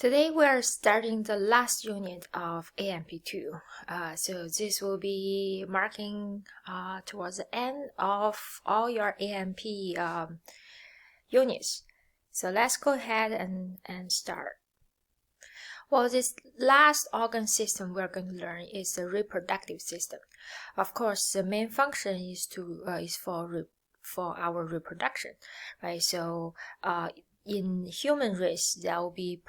Today we are starting the last unit of AMP2. So this will be marking towards the end of all your AMP units. So let's go ahead and start. Well, this last organ system we're going to learn is the reproductive system. Of course, the main function is for our reproduction, right? So in human race, there will be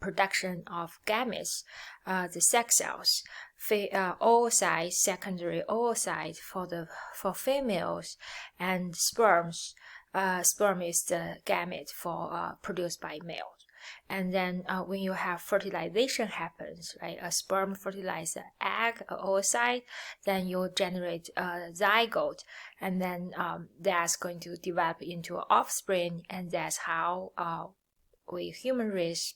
production of gametes, the sex cells, oocytes, secondary oocytes for females, and sperms. Sperm is the gamete for produced by males. And then when you have fertilization happens, right? A sperm fertilizes an egg, an oocyte, then you generate a zygote, and then that's going to develop into an offspring, and that's how we human race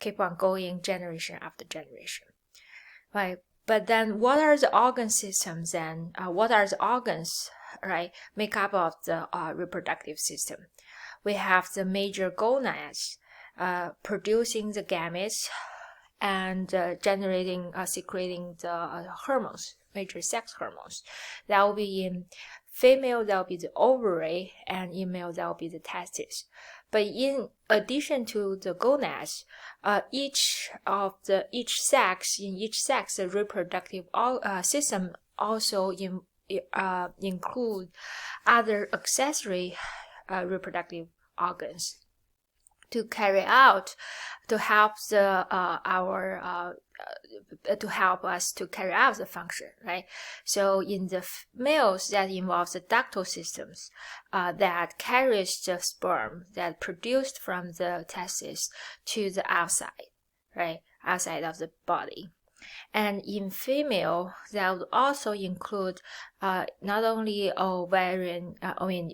keep on going generation after generation, right? But then what are the organ systems and what are the organs, right, make up of the reproductive system? We have the major gonads producing the gametes and secreting the hormones, major sex hormones. That will be in female, that will be the ovary, and in male, that will be the testes. But in addition to the gonads, each sex, the reproductive system also include other accessory reproductive organs to help us to carry out the function, right? So in the males, that involves the ductal systems that carries the sperm that produced from the testes to the outside, right? Outside of the body. And in female, that would also include not only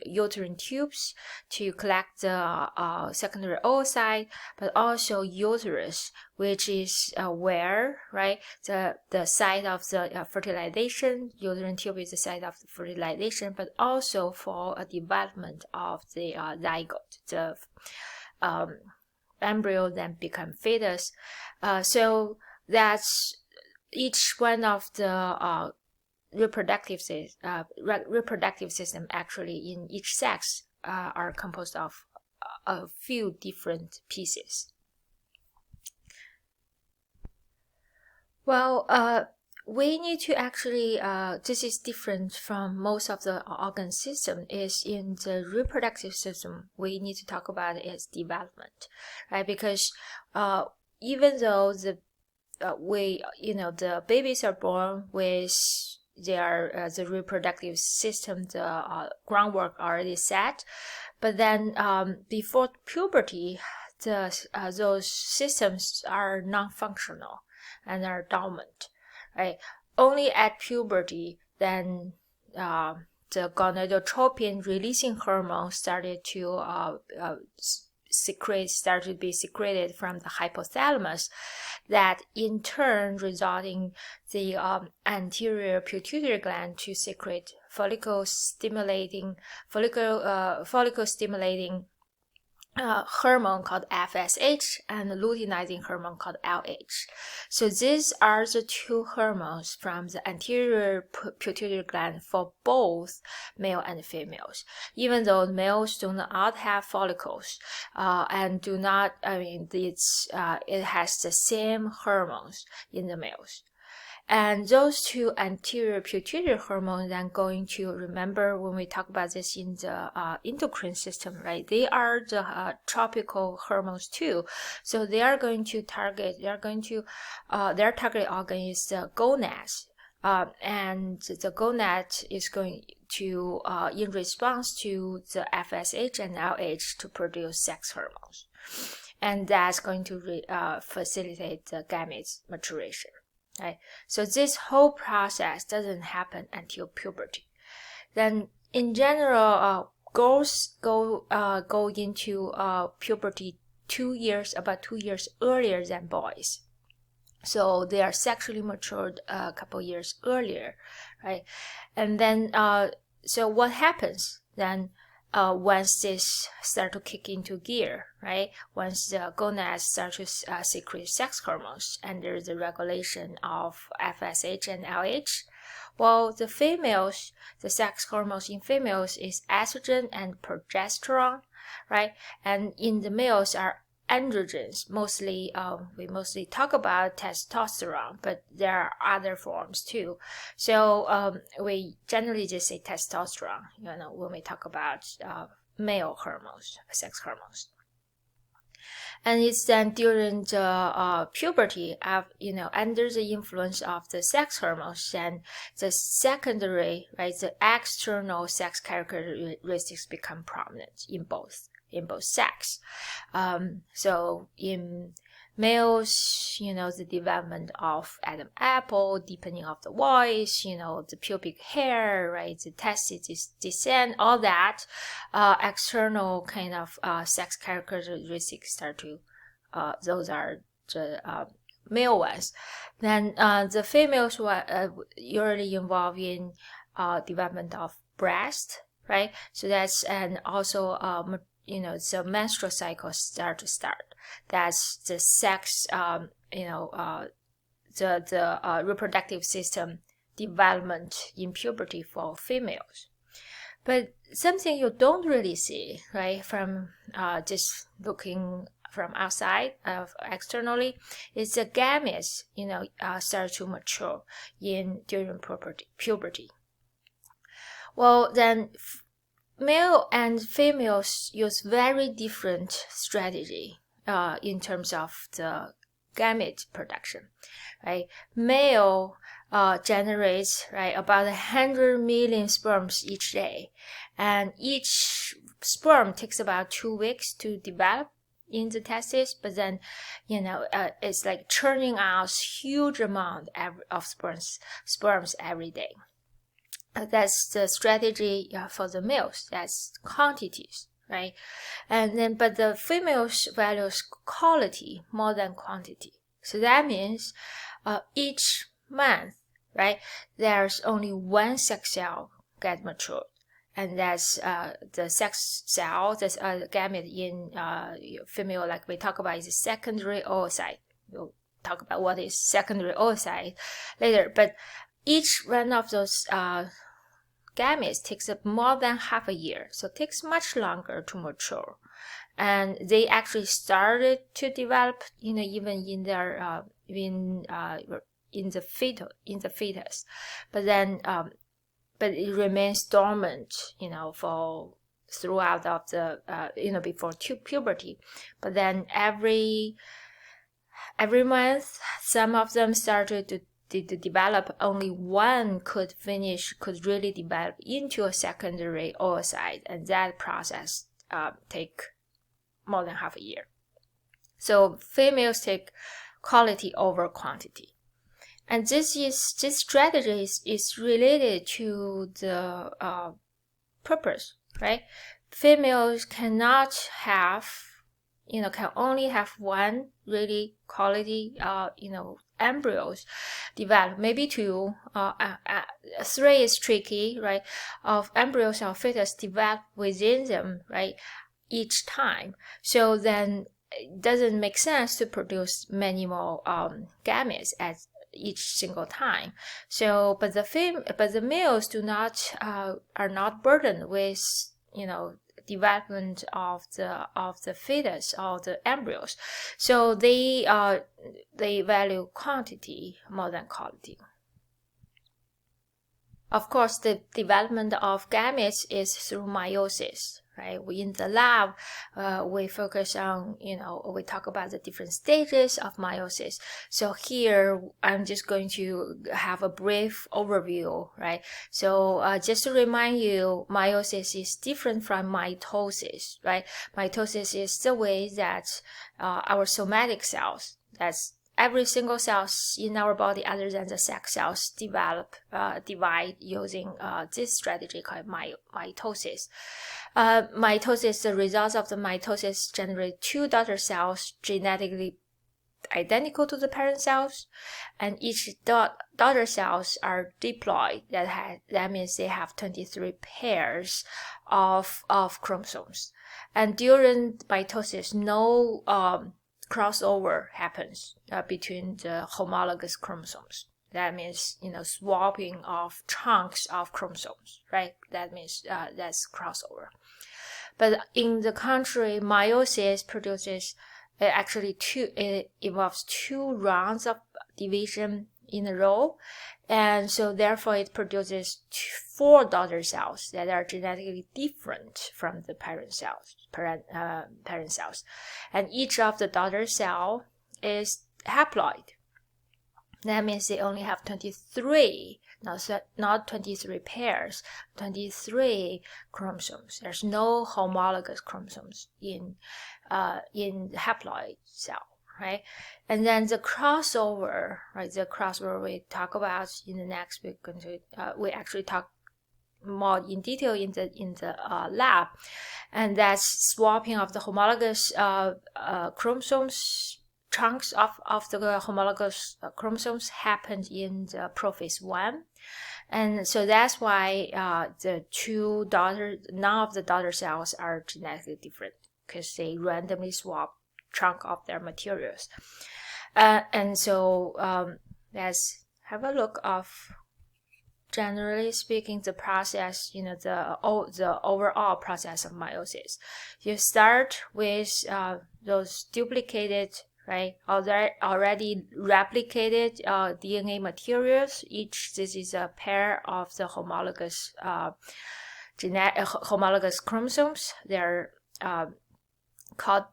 uterine tubes to collect the secondary oocyte, but also uterus, which is where, right, the site of the fertilization. Uterine tube is the site of the fertilization, but also for a development of the zygote, the embryo then become fetus. So that's each one of the reproductive system actually in each sex are composed of a few different pieces. Well, we need to actually, this is different from most of the organ system, is in the reproductive system, we need to talk about its development, right? Because even though the babies are born with their the reproductive system, the groundwork already set, but then before puberty, those systems are non-functional and are dormant, right? Only at puberty, then the gonadotropin releasing hormone started to be secreted from the hypothalamus, that in turn resulting the anterior pituitary gland to secrete follicle stimulating hormone called FSH and luteinizing hormone called LH. So these are the two hormones from the anterior pituitary gland for both male and females. Even though males do not have follicles and do not, it has the same hormones in the males. And those two anterior pituitary hormones then going to, remember when we talk about this in the endocrine system, right? They are the tropical hormones too. So they are going to target, their target organ is the gonads. And the gonad is going to, in response to the FSH and LH, to produce sex hormones. And that's going to facilitate the gametes maturation. Right. So this whole process doesn't happen until puberty. Then, in general, girls go into puberty about 2 years earlier than boys. So they are sexually matured a couple years earlier, right? And then, so what happens then? once this start to kick into gear, right? Once the gonads start to secrete sex hormones under the regulation of FSH and LH, well, the females, the sex hormones in females is estrogen and progesterone, right? And in the males are androgens. Mostly, we mostly talk about testosterone, but there are other forms too. So we generally just say testosterone, when we talk about male hormones, sex hormones. And it's then during the puberty, under the influence of the sex hormones, then the secondary, right, the external sex characteristics become prominent in both sex. So in males, the development of Adam apple, deepening of the voice, the pubic hair, right, the testes descend, all that external kind of sex characteristics start to, those are the male ones. Then the females were usually involved in development of breast, right? So that's, and also the menstrual cycle start. That's the sex, the reproductive system development in puberty for females. But something you don't really see, right, from just looking from outside, externally, is the gametes, start to mature during puberty. Well, then male and females use very different strategy in terms of the gamete production, right? Male generates, right, about 100 million sperms each day, and each sperm takes about 2 weeks to develop in the testes, but then it's like churning out huge amount of sperms every day. That's the strategy for the males. That's quantities, right? And then, but the females values quality more than quantity. So that means each month, right, there's only one sex cell get matured, and that's the sex cell, that's gamete in female, like we talk about, is a secondary oocyte. We'll talk about what is secondary oocyte later, but each one of those gametes takes up more than half a year, so it takes much longer to mature. And they actually started to develop, even in their in the fetus, but then but it remains dormant, for throughout of the before puberty. But then every month, some of them started to develop. Only one could really develop into a secondary oocyte, and that process take more than half a year. So females take quality over quantity, and this strategy is related to the purpose, right? Females cannot have, can only have one really quality, embryos develop, maybe 2, 3 is tricky, right? Of embryos or fetus develop within them, right, each time. So then it doesn't make sense to produce many more gametes at each single time. So, but the males are not burdened with, development of the fetus or the embryos, so they value quantity more than quality. Of course, the development of gametes is through meiosis, right? In the lab, we focus on, we talk about the different stages of meiosis. So here, I'm just going to have a brief overview, right? So just to remind you, meiosis is different from mitosis, right? Mitosis is the way that our somatic cells, that's every single cells in our body other than the sex cells, divide using this strategy called mitosis. Mitosis, the results of the mitosis generate 2 daughter cells genetically identical to the parent cells, and each daughter cells are diploid. That means they have 23 pairs of chromosomes. And during mitosis, no crossover happens between the homologous chromosomes. That means, swapping of chunks of chromosomes, right? That means that's crossover. But in the contrary, meiosis produces it involves 2 rounds of division in a row, and so therefore it produces 4 daughter cells that are genetically different from the parent cells. And each of the daughter cell is haploid. That means they only have 23, not 23 pairs, 23 chromosomes. There's no homologous chromosomes in haploid cell, right? And then the crossover, right? The crossover we talk about in the next week. We actually talk more in detail in the lab, and that's swapping of the homologous chromosomes. Chunks of the homologous chromosomes happened in the prophase 1, and so that's why none of the daughter cells are genetically different, because they randomly swap chunk of their materials. And so let's have a look of, generally speaking, the process, the overall process of meiosis. You start with those duplicated, right, already replicated DNA materials. This is a pair of the homologous homologous chromosomes. They're called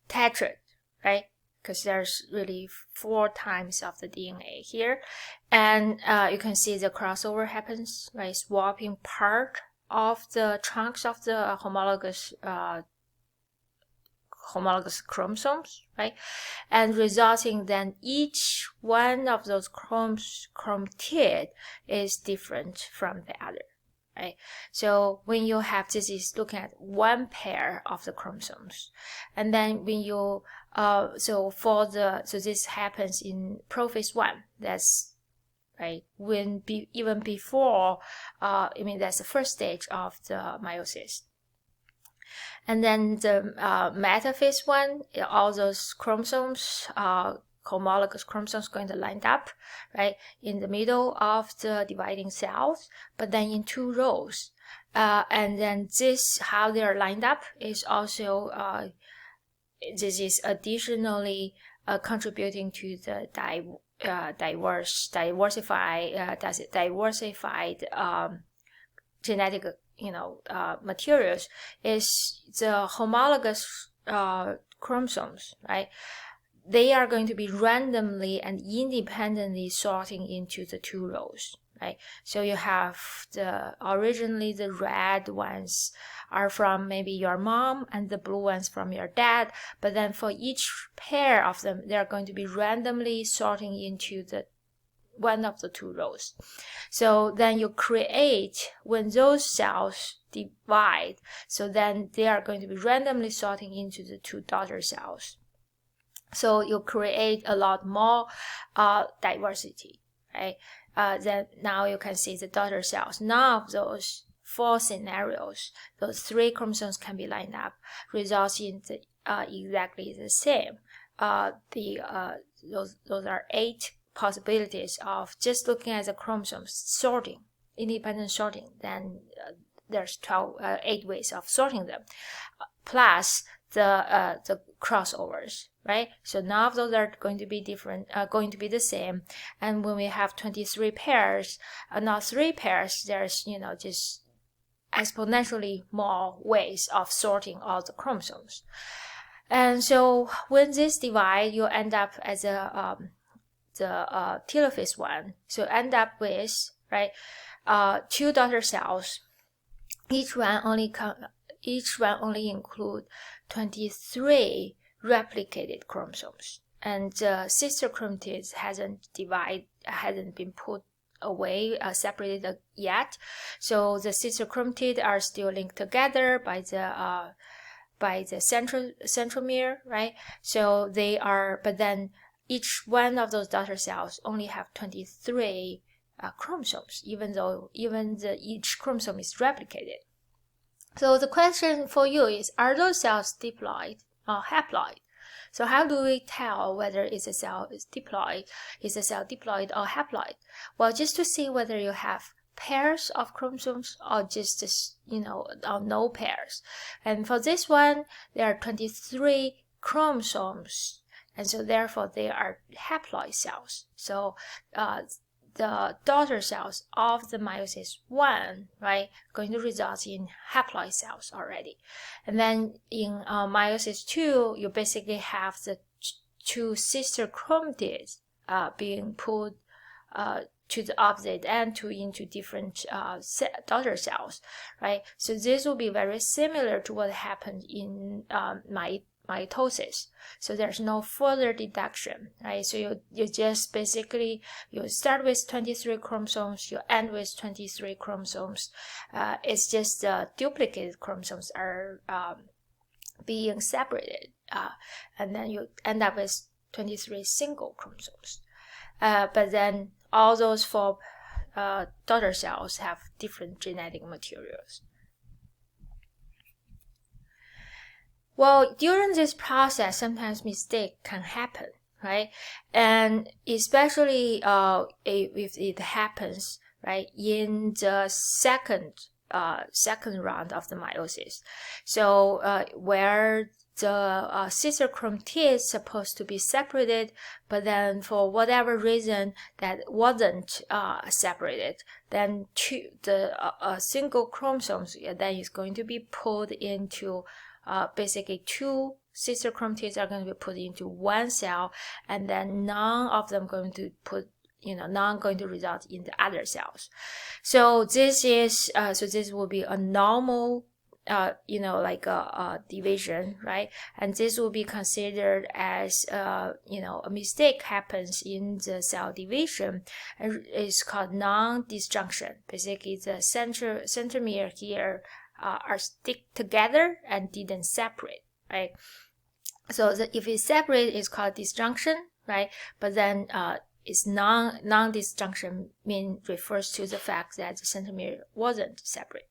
tetrad, right? Because there's really 4 times of the DNA here, and you can see the crossover happens, right? Swapping part of the chunks of the homologous chromosomes, right? And resulting then each one of those chromatid is different from the other, right? So when you have this, is looking at one pair of the chromosomes, and then when you so this happens in prophase 1. That's right when even before that's the first stage of the meiosis. And then the metaphase 1, all those chromosomes, homologous chromosomes going to line up, right, in the middle of the dividing cells, but then in 2 rows. And then how they are lined up is also, this is additionally contributing to the diversified genetic materials, is the homologous chromosomes, right? They are going to be randomly and independently sorting into the 2 rows, right? So you have originally the red ones are from maybe your mom and the blue ones from your dad, but then for each pair of them, they are going to be randomly sorting into the one of the 2 rows. So then you create, when those cells divide, so then they are going to be randomly sorting into the 2 daughter cells. So you create a lot more diversity, right? Then now you can see the daughter cells. None of those 4 scenarios, those 3 chromosomes can be lined up, results in exactly the same. Those are 8 possibilities of just looking at the chromosomes sorting, independent sorting. Then there's 8 ways of sorting them, plus the crossovers, right? So none of those are going to be different, going to be the same. And when we have 23 pairs, not 3 pairs, there's just exponentially more ways of sorting all the chromosomes. And so when this divide, you end up as the telophase 1. So end up with, right, 2 daughter cells. Each one only include 23 replicated chromosomes, and the sister chromatids hasn't been put away, separated yet. So the sister chromatid are still linked together by the centromere, right? So they are, but then each one of those daughter cells only have 23 chromosomes, even though each chromosome is replicated. So the question for you is, are those cells diploid or haploid? So how do we tell whether a cell is diploid or haploid? Well, just to see whether you have pairs of chromosomes or just or no pairs. And for this one, there are 23 chromosomes, and so therefore they are haploid cells. So the daughter cells of the meiosis 1, right, going to result in haploid cells already. And then in meiosis 2, you basically have the two sister chromatids being put to the opposite end into different daughter cells, right? So this will be very similar to what happened in mitosis. So there's no further deduction, right? So you just basically, you start with 23 chromosomes, you end with 23 chromosomes. It's just the duplicated chromosomes are being separated, and then you end up with 23 single chromosomes. But then all those 4 daughter cells have different genetic materials. Well, during this process, sometimes mistake can happen, right? And especially if it happens, right, in the second round of the meiosis. So where the sister chromatids is supposed to be separated, but then for whatever reason that wasn't separated, then the single chromosomes then is going to be pulled into basically 2 sister chromatids are going to be put into 1 cell, and then none of them going to result in the other cells. So this will be a normal like a division, right? And this will be considered as a mistake happens in the cell division, and it's called non-disjunction. Basically, the centromere here are stick together and didn't separate, right? So if it's separate, it's called disjunction, right? But then it's non-disjunction refers to the fact that the centromere wasn't separate.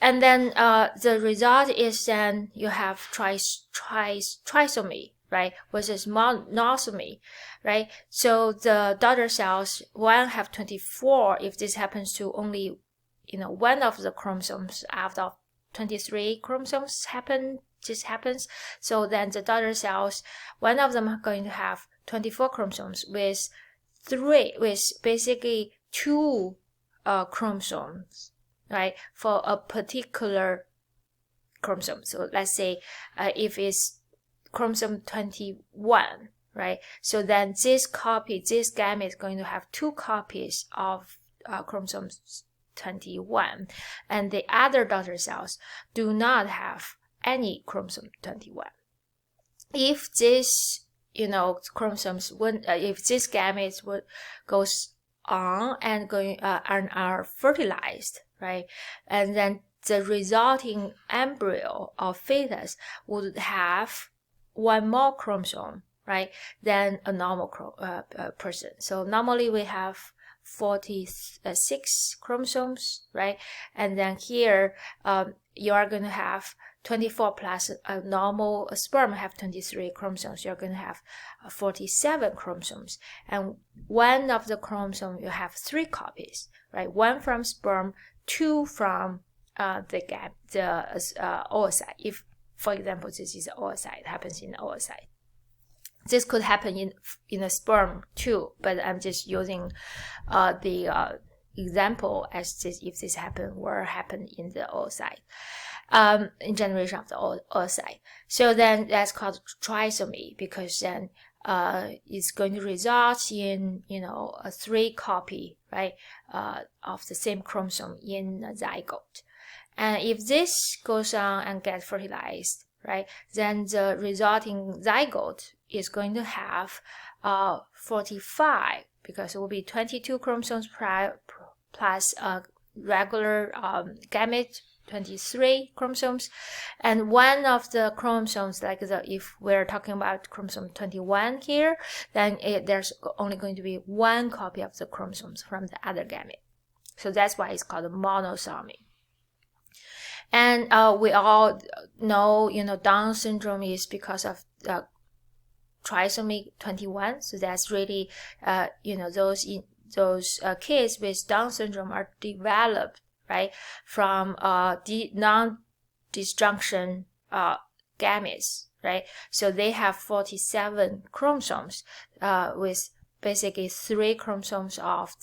And then the result is then you have trisomy, right, versus monosomy, right? So the daughter cells, one have 24 if this happens to only one of the chromosomes out of 23 chromosomes happens. So then the daughter cells, one of them are going to have 24 chromosomes with basically 2 chromosomes, right, for a particular chromosome. So let's say if it's chromosome 21, right? So then this gamete is going to have 2 copies of chromosomes 21, and the other daughter cells do not have any chromosome 21. If this chromosomes if this gamete goes on and are fertilized, right, and then the resulting embryo or fetus would have 1 more chromosome, right, than a normal person. So normally we have 46 chromosomes, right? And then here you are going to have 24 plus a normal sperm have 23 chromosomes. You're going to have 47 chromosomes, and one of the chromosomes you have 3 copies, right? 1 from sperm, 2 from the oocyte. If, for example, this is oocyte, it happens in the oocyte. This could happen in a sperm too, but I'm just using the example as if this happened in the oocyte, in generation of the oocyte. So then that's called trisomy, because then it's going to result in a 3 copy, right, of the same chromosome in a zygote. And if this goes on and gets fertilized, right, then the resulting zygote is going to have 45, because it will be 22 chromosomes plus a regular gamete 23 chromosomes, and one of the chromosomes, like if we're talking about chromosome 21 here, then there's only going to be one copy of the chromosomes from the other gamete. So that's why it's called monosomy. And we all know, Down syndrome is because of trisomy 21. So that's really, those kids with Down syndrome are developed, right, from non-disjunction gametes, right? So they have 47 chromosomes with basically 3 chromosomes of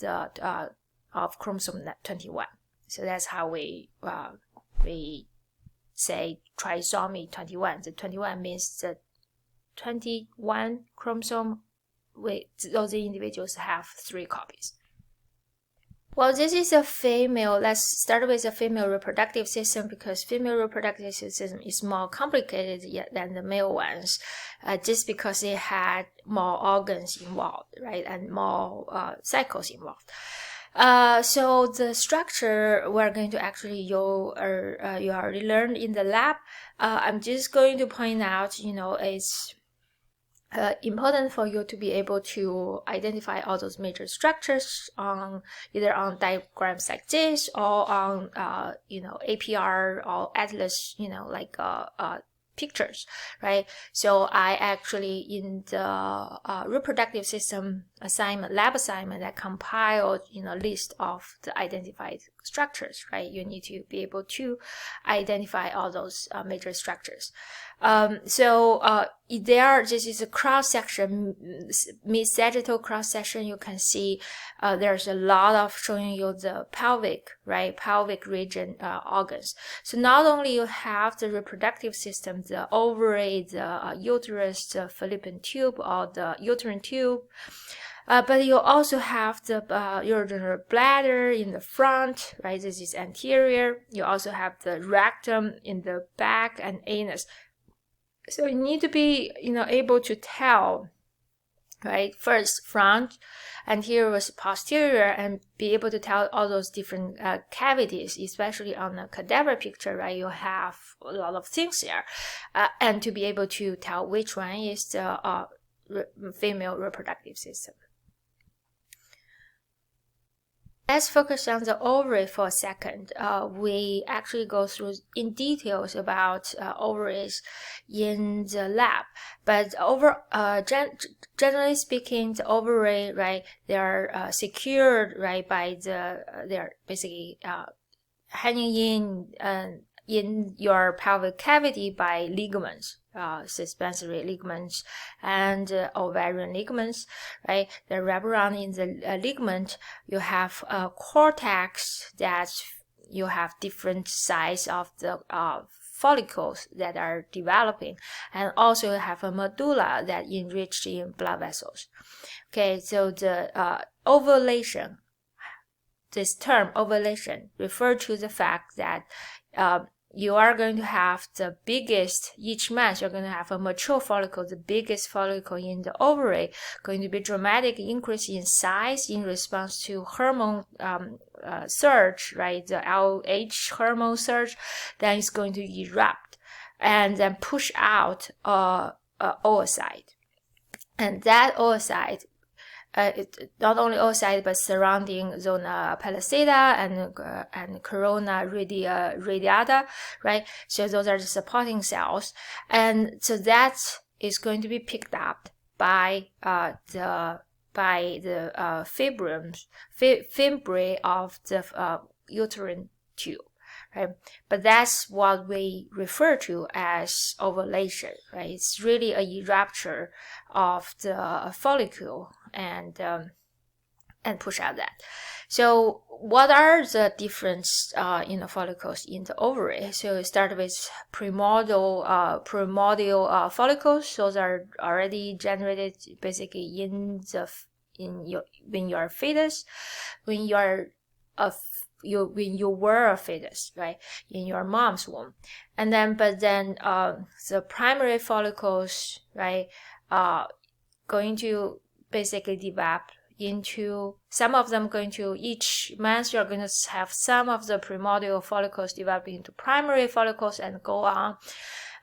chromosome 21. So that's how we say trisomy 21. The 21 means the 21 chromosome. Those individuals have 3 copies. Well, this is a female. Let's start with the female reproductive system, because female reproductive system is more complicated than the male ones, just because they had more organs involved, right, and more cycles involved. So the structure we're going to actually you already learned in the lab. I'm just going to point out, it's important for you to be able to identify all those major structures either on diagrams like this or on APR or Atlas, like pictures, right? So I actually, in the reproductive system lab assignment, I compiled list of the identified structures, right? You need to be able to identify all those major structures. This is a cross section, mid-sagittal cross section. You can see there's a lot of showing you the pelvic region organs. So not only you have the reproductive system, the ovary, the uterus, the fallopian tube, or the uterine tube, but you also have the urinary bladder in the front, right? This is anterior. You also have the rectum in the back and anus. So you need to be, able to tell, right? First front, anterior was posterior, and be able to tell all those different cavities, especially on the cadaver picture, right? You have a lot of things there, and to be able to tell which one is the female reproductive system. Let's focus on the ovary for a second. We actually go through in details about ovaries in the lab, but generally speaking, the ovary, right, they are secured, right, by they're basically hanging in your pelvic cavity by ligaments, suspensory ligaments and ovarian ligaments, right? They wrap around in the ligament. You have a cortex that you have different size of the follicles that are developing, and also you have a medulla that enriched in blood vessels. Okay, so the ovulation, this term ovulation refers to the fact that you are going to have the biggest, each month you're going to have a mature follicle, the biggest follicle in the ovary, going to be dramatic increase in size in response to hormone surge, right? The LH hormone surge, then it's going to erupt and then push out oocyte. And that oocyte, not only oocyte but surrounding zona pellucida and corona radiata, right? So those are the supporting cells, and so that is going to be picked up by the fimbriae of the uterine tube, right? But that's what we refer to as ovulation, right? It's really a rupture of the follicle and push out that. So what are the different follicles in the ovary? So we start with primordial follicles. Those are already generated basically when you're a fetus, when you were a fetus, right, in your mom's womb, and then the primary follicles, right, going to basically develop into, some of them going to, each month you're going to have some of the primordial follicles develop into primary follicles and go on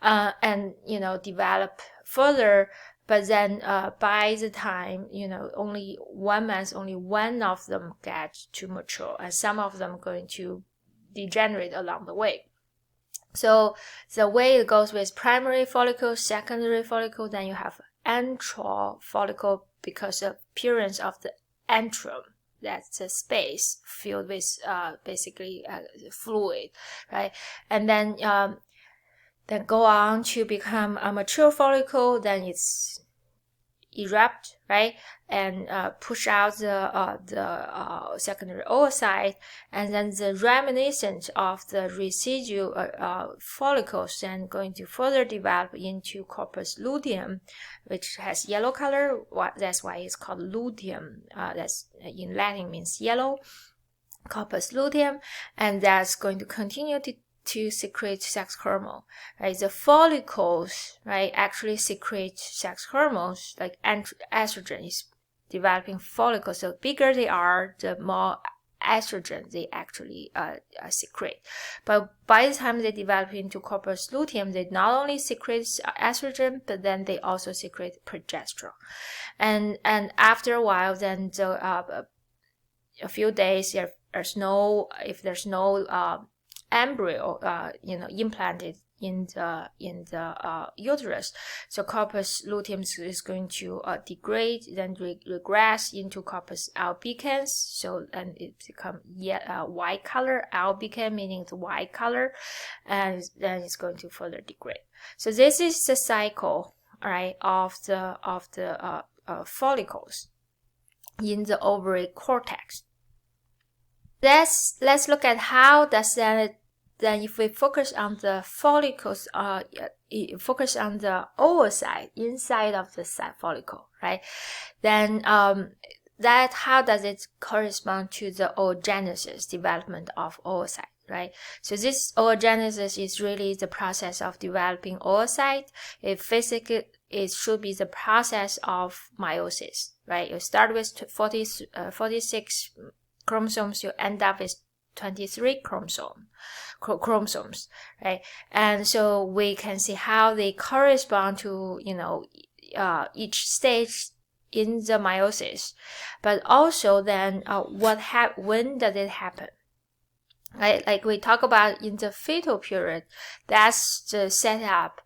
and develop further. But then by the time, only 1 month, only one of them get to mature, and some of them going to degenerate along the way. So the way it goes with primary follicle, secondary follicle, then you have antral follicle because of appearance of the antrum. That's a space filled with basically fluid, right? And then go on to become a mature follicle. Then it's erupt, right, and push out the secondary oocyte, and then the reminiscent of the residual follicles then going to further develop into corpus luteum, which has yellow color. That's why it's called luteum. That's in Latin means yellow, corpus luteum, and that's going to continue to secrete sex hormone, right? The follicles, right, actually secrete sex hormones, like estrogen is developing follicles. So bigger they are, the more estrogen they actually secrete. But by the time they develop into corpus luteum, they not only secrete estrogen, but then they also secrete progesterone. And after a while, then a few days, if there's no embryo implanted in the uterus, so corpus luteum is going to degrade, then regress into corpus albicans, so and it become white color, albican meaning the white color, and then it's going to further degrade. So this is the cycle, right, of the follicles in the ovary cortex. Let's look at how does that. Then if we focus on the follicles, focus on the oocyte inside of the follicle, right? Then that how does it correspond to the oogenesis, development of oocyte, right? So this oogenesis is really the process of developing oocyte. It should be the process of meiosis, right? You start with 46 chromosomes, you end up with 23 chromosomes, right? And so we can see how they correspond to, each stage in the meiosis, but also then when does it happen? Right? Like we talk about in the fetal period, that's the setup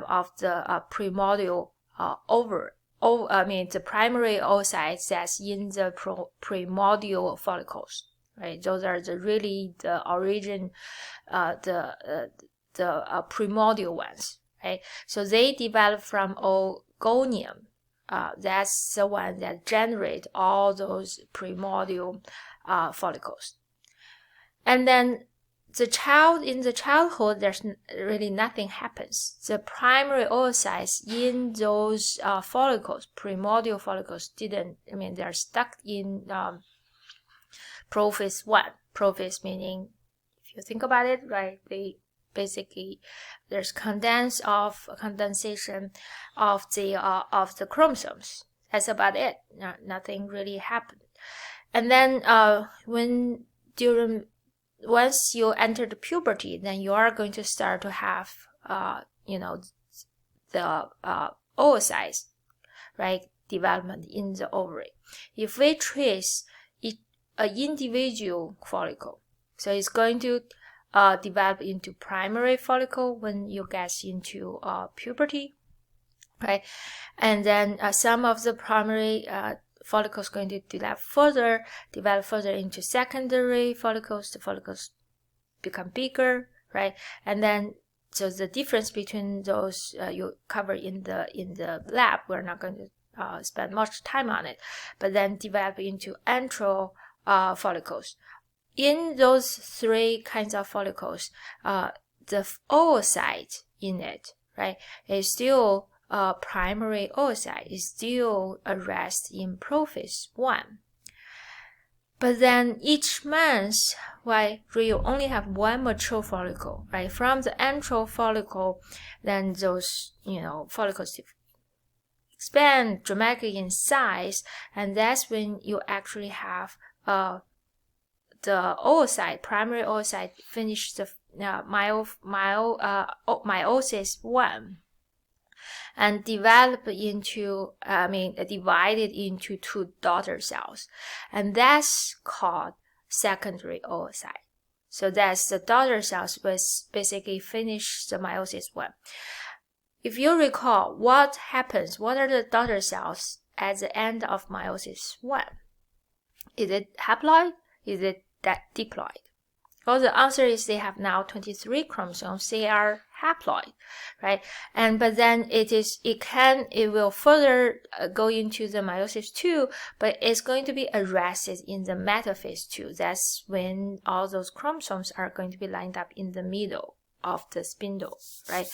of the primordial the primary oocytes that's in the primordial follicles. Right, those are the origin, the primordial ones. Right, so they develop from oogonium. That's the one that generate all those primordial follicles. And then in the childhood, there's really nothing happens. The primary oocytes in those follicles, primordial follicles, they're stuck in prophase 1. Prophase meaning, if you think about it, right, they basically there's condensation of the chromosomes. That's about it. Nothing really happened. And then once you enter the puberty, then you are going to start to have the oocytes, right, development in the ovary. If we trace an individual follicle, so it's going to develop into primary follicle when you get into puberty, right? And then some of the primary follicles going to develop further into secondary follicles. The follicles become bigger, right? And then so the difference between those you cover in the lab. We're not going to spend much time on it, but then develop into antral follicles. In those three kinds of follicles, the oocyte in it, right, is still primary oocyte, is still rest in prophase 1. But then each month, right, you only have one mature follicle, right? From the antral follicle, then those follicles expand dramatically in size, and that's when you actually have the oocyte, primary oocyte, finish the meiosis 1 and develop into, divided into 2 daughter cells, and that's called secondary oocyte. So that's the daughter cells which basically finish the meiosis 1. If you recall, what happens? What are the daughter cells at the end of meiosis 1? Is it haploid? Is it diploid? Well, the answer is they have now 23 chromosomes. They are haploid, right? But then it will further go into the meiosis 2, but it's going to be arrested in the metaphase 2. That's when all those chromosomes are going to be lined up in the middle of the spindle, right?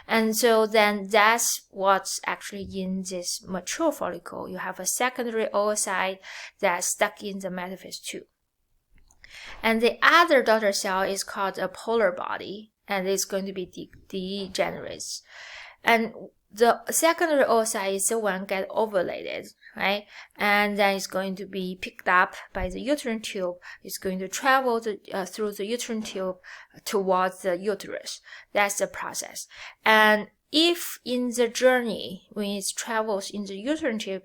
And so then that's what's actually in this mature follicle. You have a secondary oocyte that's stuck in the metaphase 2. And the other daughter cell is called a polar body, and it's going to be degenerate. And the secondary oocyte is the one get ovulated, right? And then it's going to be picked up by the uterine tube. It's going to travel through the uterine tube towards the uterus. That's the process. And if in the journey, when it travels in the uterine tube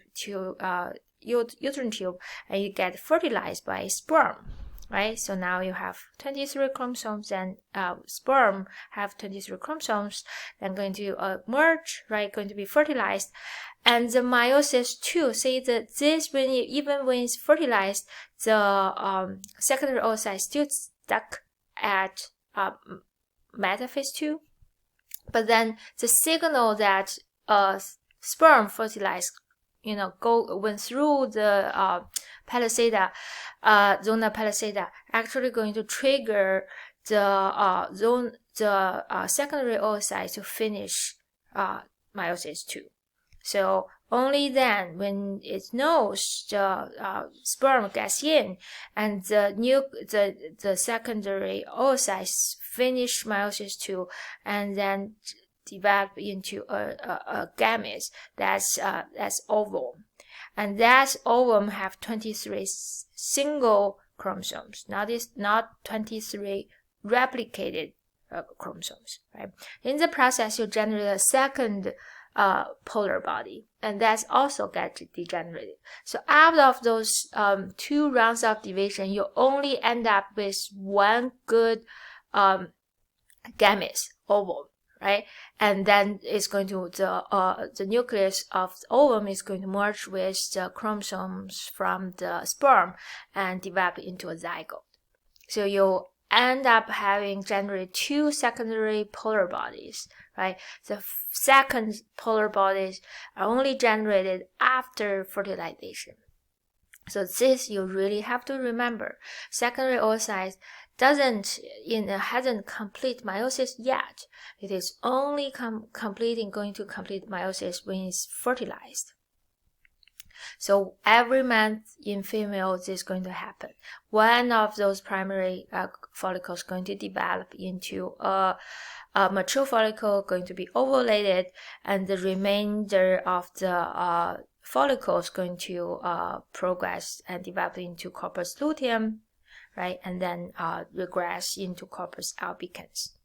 and you get fertilized by sperm, right? So now you have 23 chromosomes, and sperm have 23 chromosomes, then going to merge, right? Going to be fertilized. And the meiosis 2, say that even when it's fertilized, the secondary oocyte still stuck at metaphase 2. But then the signal that sperm fertilized, went through the palisada, zona palisada, actually going to trigger the secondary oocyte to finish meiosis 2. So only then, when it knows the sperm gets in and the secondary oocytes finish meiosis 2 and then develop into a gamete, that's ovum. And that ovum have 23 single chromosomes, not 23 replicated chromosomes, right? In the process, you generate a second polar body, and that's also get degenerated. So out of those 2 rounds of division, you only end up with one good gamete, ovum, right? And then it's going to the nucleus of the ovum is going to merge with the chromosomes from the sperm and develop into a zygote. So you end up having generated 2 secondary polar bodies, right? The second polar bodies are only generated after fertilization. So this you really have to remember. Secondary oocyte hasn't complete meiosis yet. It is only going to complete meiosis when it's fertilized. So every month in female, this is going to happen. One of those primary follicles going to develop into a mature follicle, going to be ovulated, and the remainder of the follicles going to progress and develop into corpus luteum, right? And then regress into corpus albicans.